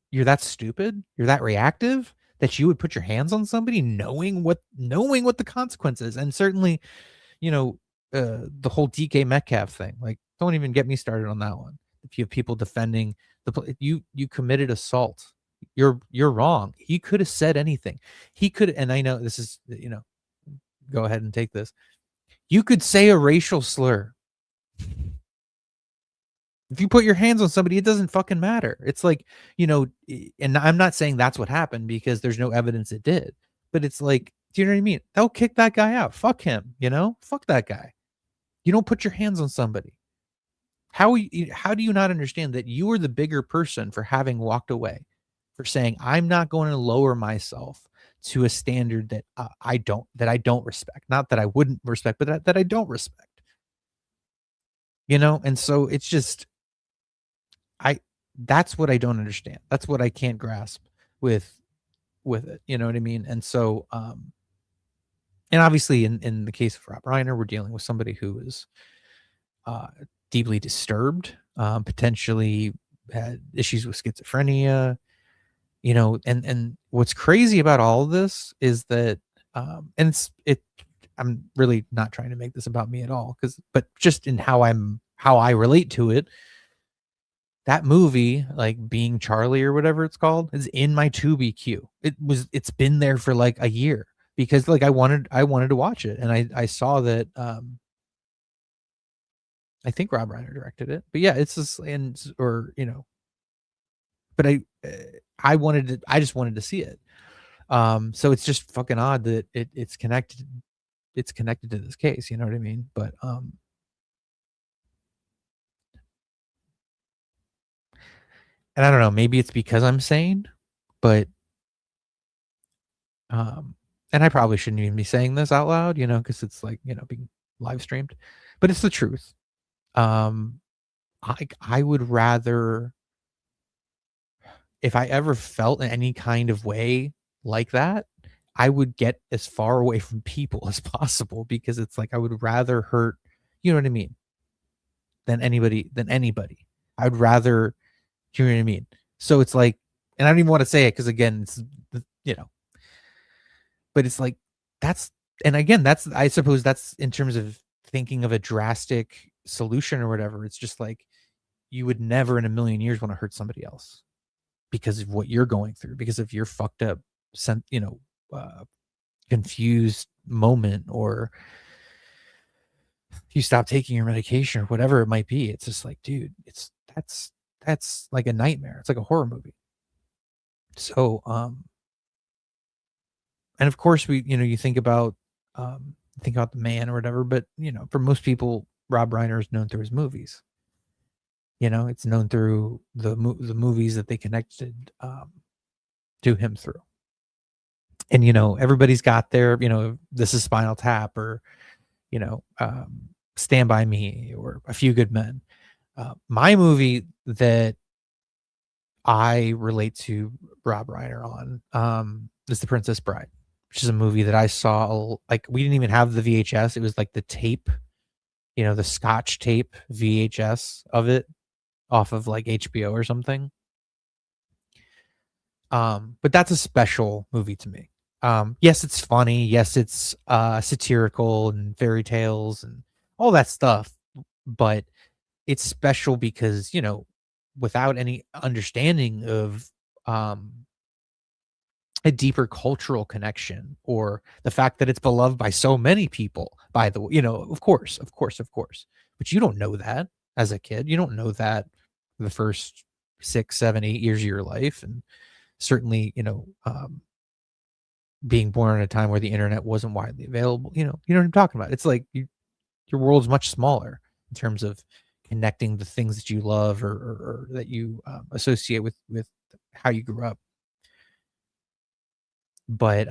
You're that stupid? You're that reactive that you would put your hands on somebody knowing what the consequences? And certainly, the whole DK Metcalf thing. Like, don't even get me started on that one. If you have people defending you committed assault. You're wrong. He could have said anything. He could, and I know this is, go ahead and take this. You could say a racial slur. If you put your hands on somebody, it doesn't fucking matter. It's like, and I'm not saying that's what happened because there's no evidence it did, but it's like, do you know what I mean? They'll kick that guy out. Fuck him, fuck that guy. You don't put your hands on somebody. How do you not understand that you are the bigger person for having walked away, for saying, I'm not going to lower myself to a standard that I don't respect. Not that I wouldn't respect, but that I don't respect. And so it's just, that's what I don't understand. That's what I can't grasp with it. You know what I mean? And so, and obviously in the case of Rob Reiner, we're dealing with somebody who is deeply disturbed, potentially had issues with schizophrenia, and what's crazy about all of this is that And I'm really not trying to make this about me at all, but just in how I relate to it. That movie, like Being Charlie or whatever it's called, is in my Tubi queue. It's been there for like a year because like I wanted to watch it, and I saw that I think Rob Reiner directed it. But yeah, it's just but I just wanted to see it. So it's just fucking odd that it's connected to this case, you know what I mean? But and I don't know, maybe it's because I'm sane, but and I probably shouldn't even be saying this out loud, because it's like, being live streamed, but it's the truth. Um, I would rather, if I ever felt in any kind of way like that, I would get as far away from people as possible, because it's like I would rather hurt, you know what I mean, than anybody. I would rather, you know what I mean? So it's like, and I don't even want to say it because again, it's, you know, but it's like that's, and again, I suppose that's in terms of thinking of a drastic solution or whatever. It's just like you would never in a million years want to hurt somebody else because of what you're going through, because of your fucked up, uh, confused moment, or you stop taking your medication or whatever it might be. It's just like, dude, that's like a nightmare. It's like a horror movie. So, and of course you think about The Man or whatever, but for most people, Rob Reiner is known through his movies. It's known through the movies that they connected to him through. And everybody's got their, This Is Spinal Tap, or Stand By Me, or A Few Good Men. My movie that I relate to Rob Reiner on is The Princess Bride, which is a movie that I saw, like, we didn't even have the VHS. It was like the tape, the Scotch tape VHS of it off of like HBO or something. But that's a special movie to me. Yes, it's funny. Yes, it's satirical and fairy tales and all that stuff. But it's special because, without any understanding of a deeper cultural connection, or the fact that it's beloved by so many people, by the way, of course, but you don't know that as a kid. You don't know that the first 6, 7, 8 years of your life. And certainly, being born at a time where the internet wasn't widely available, you know what I'm talking about. It's like your world's much smaller in terms of connecting the things that you love, or that you associate with how you grew up. But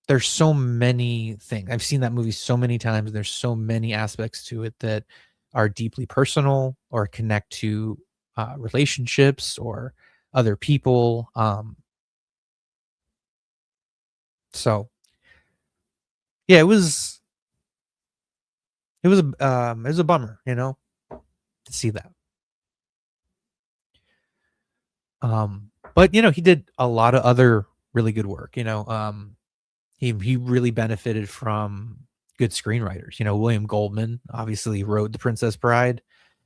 there's so many things. I've seen that movie so many times, and there's so many aspects to it that are deeply personal, or connect to relationships or other people. So yeah, it was a bummer, to see that. But he did a lot of other really good work. He really benefited from good screenwriters. William Goldman obviously wrote The Princess Bride,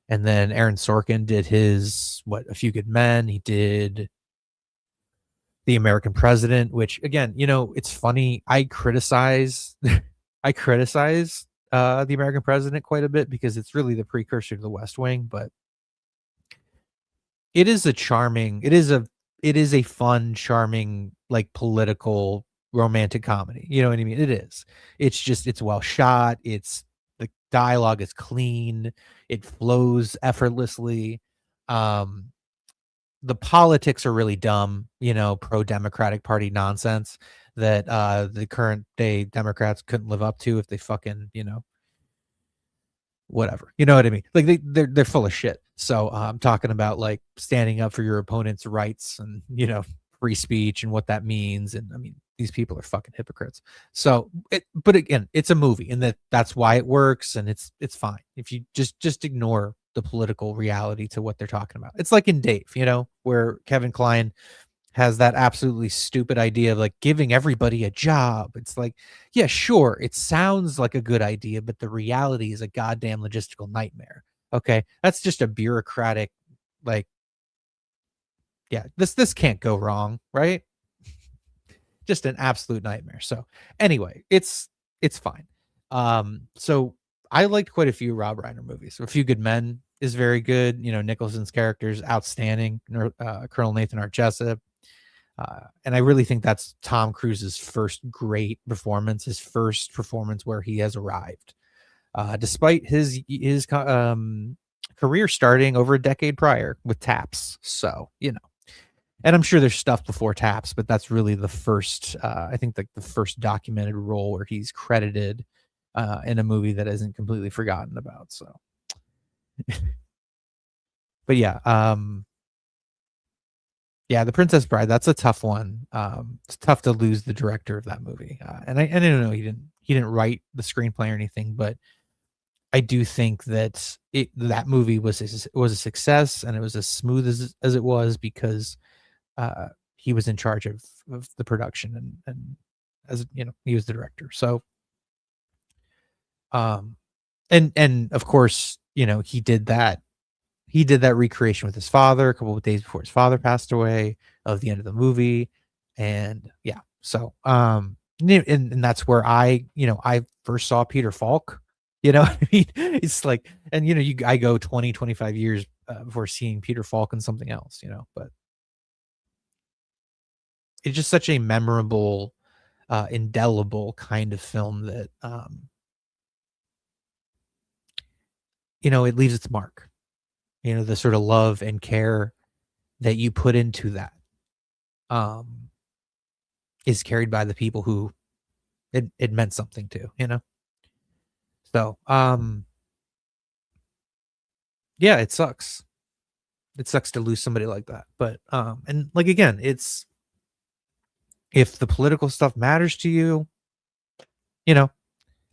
and then Aaron Sorkin did A Few Good Men. He did The American President, which again, it's funny. I criticize The American President quite a bit because it's really the precursor to The West Wing, but it is a fun, charming, like, political romantic comedy. You know what I mean? It is. It's well shot. The dialogue is clean. It flows effortlessly. The politics are really dumb, pro-Democratic Party nonsense that the current day Democrats couldn't live up to if they fucking, whatever. You know what I mean? Like they're full of shit. So I'm talking about like standing up for your opponent's rights and, free speech and what that means. And I mean, these people are fucking hypocrites. So but again, it's a movie, and that's why it works, and it's fine. If you just ignore the political reality to what they're talking about. It's like in Dave, where Kevin Kline has that absolutely stupid idea of like giving everybody a job. It's like, yeah, sure, it sounds like a good idea, but the reality is a goddamn logistical nightmare. Okay, that's just a bureaucratic, like, yeah, this can't go wrong, right? Just an absolute nightmare. So anyway, it's fine. So I liked quite a few Rob Reiner movies. A Few Good Men is very good. You know, Nicholson's character is outstanding. Colonel Nathan R. Jessup. And I really think that's Tom Cruise's first great performance, his first performance where he has arrived. Despite his career starting over a decade prior with Taps. So, you know, and I'm sure there's stuff before Taps, but that's really the first, I think, like the first documented role where he's credited in a movie that isn't completely forgotten about. So, but yeah, yeah, The Princess Bride. That's a tough one. It's tough to lose the director of that movie, and I don't know, he didn't write the screenplay or anything, but I do think that that movie was a success, and it was as smooth as it was because uh, he was in charge of the production, and as you know, he was the director. So, um, and of course, you know, he did that recreation with his father a couple of days before his father passed away of the end of the movie. And yeah, so and that's where I first saw Peter Falk. You know what I mean? It's like, and I go 20-25 years before seeing Peter Falk in something else, but it's just such a memorable, indelible kind of film that it leaves its mark. The sort of love and care that you put into that um is carried by the people who it meant something to. So yeah, it sucks. It sucks to lose somebody like that. But and like again, it's if the political stuff matters to you, you know,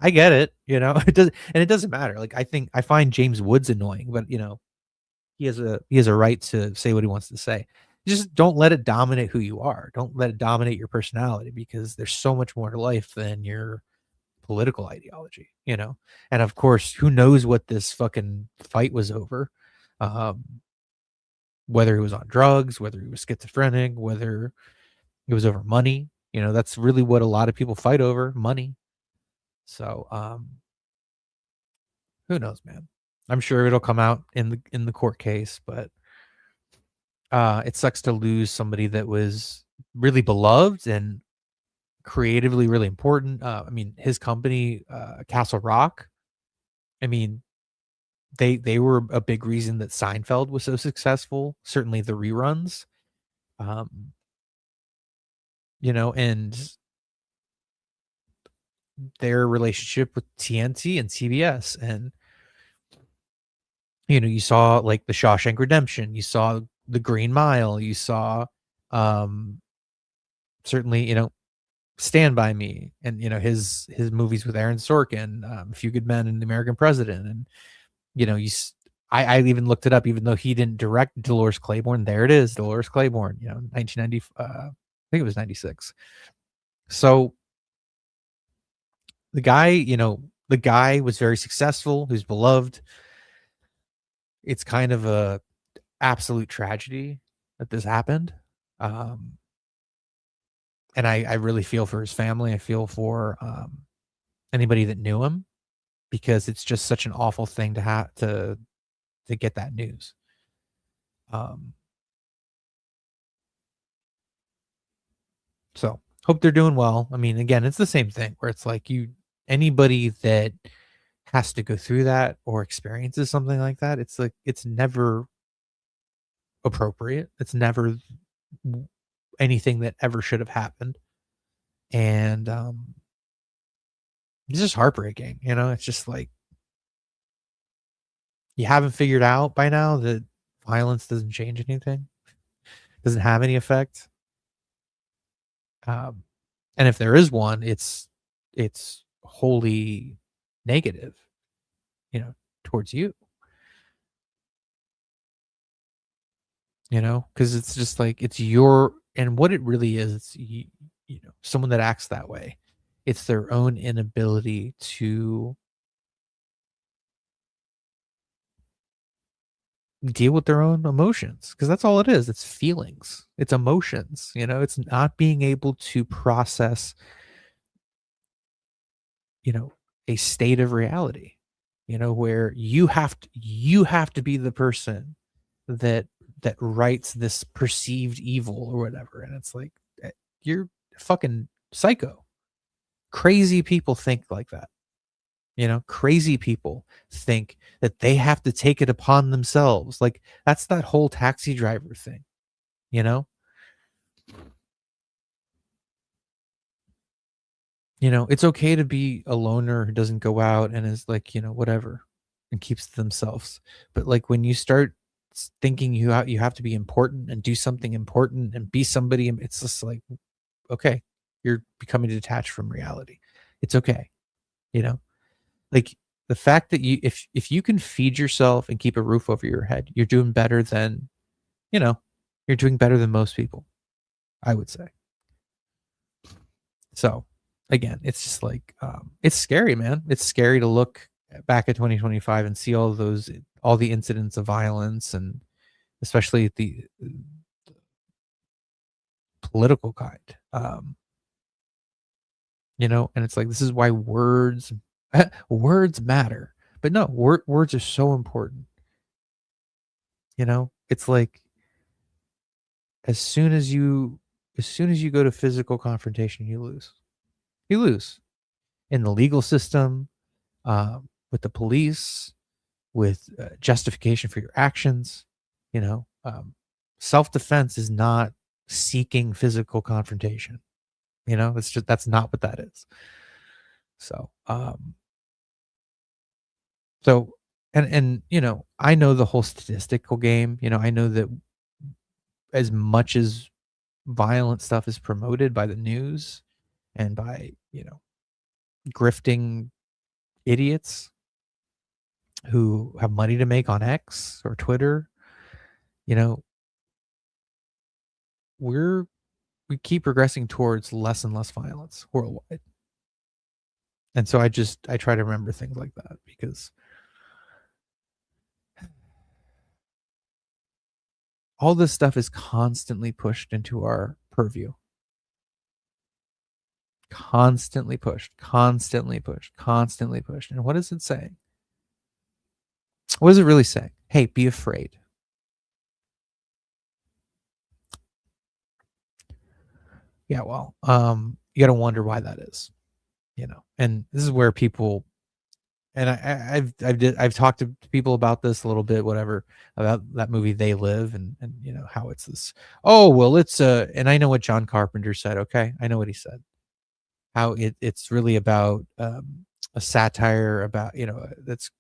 I get it, it doesn't matter. Like I find James Woods annoying, but he has a right to say what he wants to say. Just don't let it dominate who you are. Don't let it dominate your personality because there's so much more to life than your political ideology. And of course, who knows what this fucking fight was over? Um, whether he was on drugs, whether he was schizophrenic, whether it was over money. That's really what a lot of people fight over, money. So, who knows, man? I'm sure it'll come out in the court case, but it sucks to lose somebody that was really beloved and creatively really important. I mean, his company, Castle Rock. I mean, they were a big reason that Seinfeld was so successful. Certainly the reruns, um, and their relationship with TNT and CBS, and you saw like the Shawshank Redemption, you saw the Green Mile, you saw um, certainly Stand By Me, and his movies with Aaron Sorkin, A Few Good Men and The American President, and you know, you s- I even looked it up, even though he didn't direct Dolores Claiborne. There it is, Dolores Claiborne. 1990. I think it was 96. So the guy was very successful. He was beloved. It's kind of a absolute tragedy that this happened. Um, and I really feel for his family. I feel for anybody that knew him because it's just such an awful thing to have to get that news. Um, So hope they're doing well. I mean, again, it's the same thing where it's like anybody that has to go through that or experiences something like that, it's like it's never appropriate. It's never anything that ever should have happened. And it's just heartbreaking. It's just like you haven't figured out by now that violence doesn't change anything, doesn't have any effect. Um, and if there is one, it's wholly negative, towards you, because it's just like it's your And what it really is, you know, someone that acts that way, it's their own inability to deal with their own emotions, because that's all it is. It's feelings, it's emotions. You know, it's not being able to process, you know, a state of reality, you know, where you have to be the person that writes this perceived evil or whatever. And it's like, you're fucking psycho. Crazy people think like that. You know, crazy people think that they have to take it upon themselves. Like, that's that whole Taxi Driver thing, you know? You know, it's okay to be a loner who doesn't go out and is like, you know, whatever, and keeps to themselves. But like when you start thinking you have to be important and do something important and be somebody, it's just like, okay, you're becoming detached from reality. It's okay, you know? Like, the fact that if you can feed yourself and keep a roof over your head, you're doing better than, you know, you're doing better than most people, I would say. So, again, it's just like, it's scary, man. It's scary to look back at 2025 and see all the incidents of violence, and especially the political kind. You know, and it's like, this is why words words matter. But no, words are so important. You know, it's like, as soon as you go to physical confrontation, you lose. You lose in the legal system, with the police, with justification for your actions. You know, self defense is not seeking physical confrontation. You know, that's not what that is. So, so, and you know, I know the whole statistical game. You know, I know that as much as violent stuff is promoted by the news and by, you know, grifting idiots who have money to make on X or Twitter, you know, we're we keep progressing towards less and less violence worldwide. And so I try to remember things like that, because all this stuff is constantly pushed into our purview. Constantly pushed, constantly pushed, constantly pushed. And what is it saying? What is it really saying? Hey, be afraid. Yeah, well, you got to wonder why that is, you know. And this is where people, and I've talked to people about this a little bit, whatever, about that movie They Live, and you know how it's this. Oh well, it's and I know what John Carpenter said. Okay, I know what he said. How it's really about, a satire about, you know, that's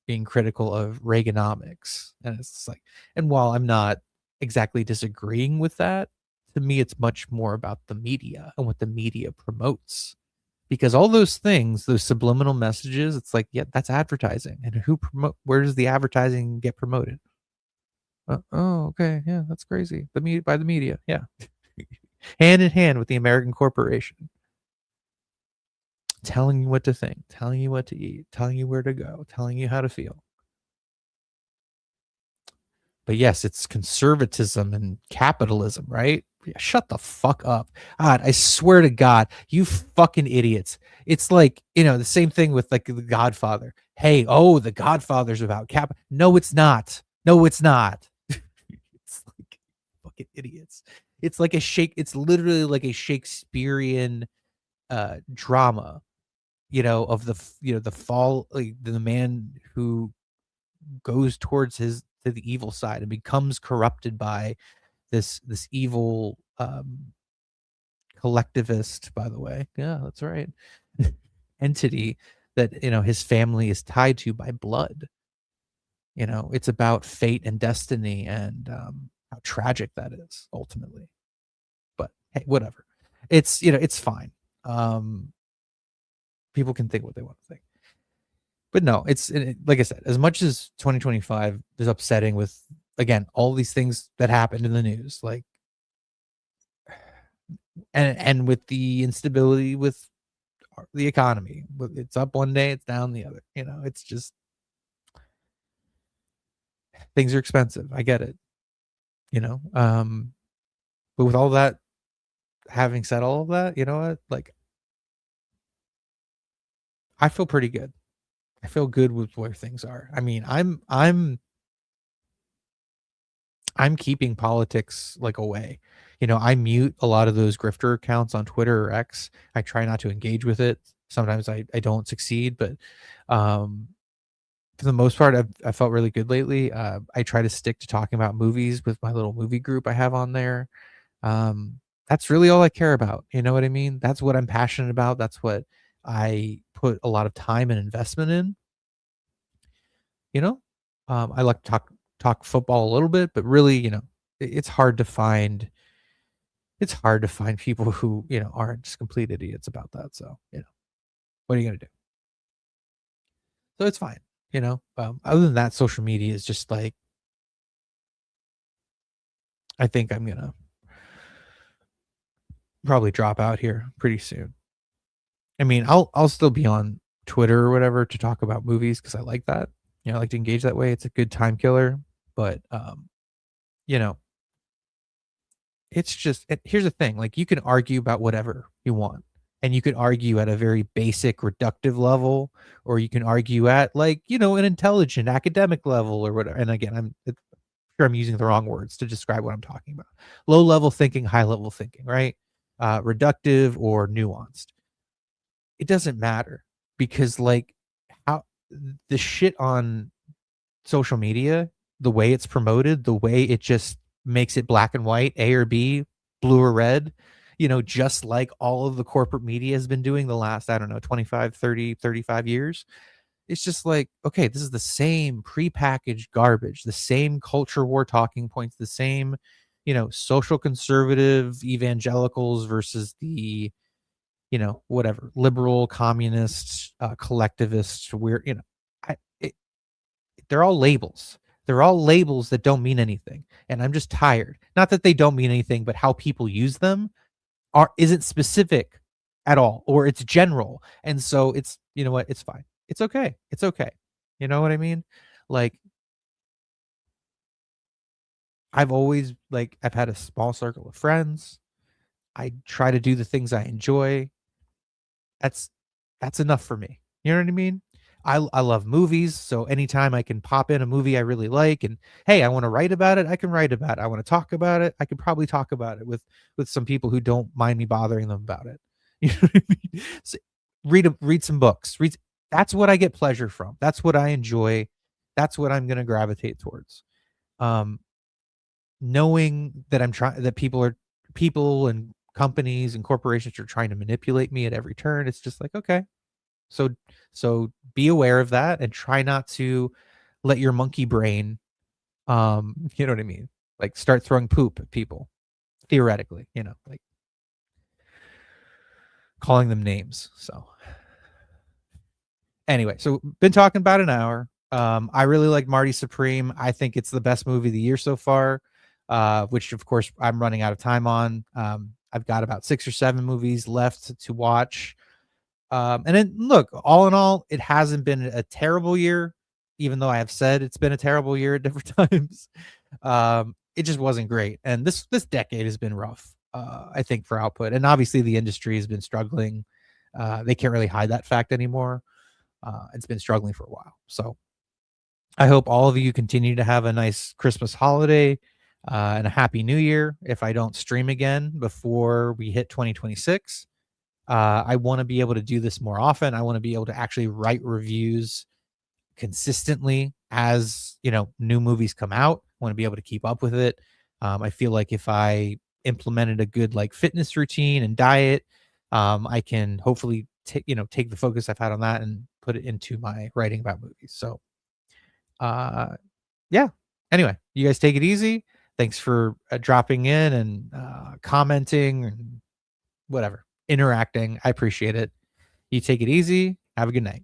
being critical of Reaganomics, and it's just like, and while I'm not exactly disagreeing with that, to me it's much more about the media and what the media promotes, because all those things, those subliminal messages, it's like, yeah, that's advertising, and where does the advertising get promoted? Oh, okay, yeah, that's crazy. The media, by the media, yeah, hand in hand with the American corporation, telling you what to think, telling you what to eat, telling you where to go, telling you how to feel. But yes, it's conservatism and capitalism, right? Yeah, shut the fuck up. God, I swear to God, you fucking idiots. It's like, you know, the same thing with like The Godfather. Hey, oh, The Godfather's about cap. No, it's not. No, it's not. It's like, fucking idiots. It's literally like a Shakespearean drama, you know, of you know, the fall, like the man who goes towards to the evil side and becomes corrupted by this evil, collectivist, by the way, yeah, that's right, entity that, you know, his family is tied to by blood. You know, it's about fate and destiny, and how tragic that is ultimately. But hey, whatever. It's, you know, it's fine. um People can think what they want to think. But no, like I said, as much as 2025 is upsetting with, again, all these things that happened in the news, like, and with the instability with the economy, it's up one day, it's down the other. It's just things are expensive. I get it. But with all that, having said all of that, you know what? Like, I feel pretty good. I feel good with where things are. I mean, I'm keeping politics like away. I mute a lot of those grifter accounts on Twitter or X. I try not to engage with it. Sometimes I don't succeed, but um, for the most part, I felt really good lately. I try to stick to talking about movies with my little movie group I have on there. That's really all I care about. You know what I mean? That's what I'm passionate about. That's what I put a lot of time and investment in. You know, I like to talk football a little bit, but really, it's hard to find. It's hard to find people who aren't just complete idiots about that. So what are you gonna do? So it's fine. Other than that, social media is just like, I think I'm gonna probably drop out here pretty soon. I mean, I'll still be on Twitter or whatever to talk about movies because I like that. I like to engage that way. It's a good time killer. But you know, it's just here's the thing, like, you can argue about whatever you want. And you could argue at a very basic reductive level, or you can argue at, like, an intelligent academic level or whatever. And again, sure I'm using the wrong words to describe what I'm talking about. Low level thinking, high level thinking, right? Reductive or nuanced. It doesn't matter because, like, how the shit on social media, the way it's promoted, the way it just makes it black and white, A or B, blue or red, just like all of the corporate media has been doing the last, I don't know, 25, 30, 35 years. It's just like, okay, this is the same prepackaged garbage, the same culture war talking points, the same, social conservative evangelicals versus the, whatever, liberal, communists, collectivists, they're all labels. They're all labels that don't mean anything. And I'm just tired. Not that they don't mean anything, but how people use them isn't specific at all, or it's general. And so it's, you know what? It's fine. It's okay. It's okay. You know what I mean? Like, I've had a small circle of friends. I try to do the things I enjoy. That's that's enough for me. You know what I mean? I love movies, so anytime I can pop in a movie I really like, and hey, I want to write about it, I can write about it. I want to talk about it, I could probably talk about it with some people who don't mind me bothering them about it. You know what I mean? So read some books. That's what I get pleasure from. That's what I enjoy. That's what I'm going to gravitate towards. Um, Knowing that people and companies and corporations are trying to manipulate me at every turn, it's just like, okay, so be aware of that and try not to let your monkey brain, you know what I mean, like, start throwing poop at people, theoretically, like calling them names. So anyway, so been talking about an hour. I really like Marty Supreme. I think it's the best movie of the year so far, which of course I'm running out of time on. I've got about 6 or 7 movies left to watch. And then look, all in all, it hasn't been a terrible year, even though I have said it's been a terrible year at different times. It just wasn't great. And this decade has been rough, I think, for output. And obviously the industry has been struggling. They can't really hide that fact anymore. It's been struggling for a while. So I hope all of you continue to have a nice Christmas holiday and a happy new year. If I don't stream again before we hit 2026, I want to be able to do this more often. I want to be able to actually write reviews consistently as, new movies come out. I want to be able to keep up with it. I feel like if I implemented a good, like, fitness routine and diet, I can hopefully take the focus I've had on that and put it into my writing about movies. So, yeah. Anyway, you guys take it easy. Thanks for dropping in and commenting and whatever, interacting. I appreciate it. You take it easy. Have a good night.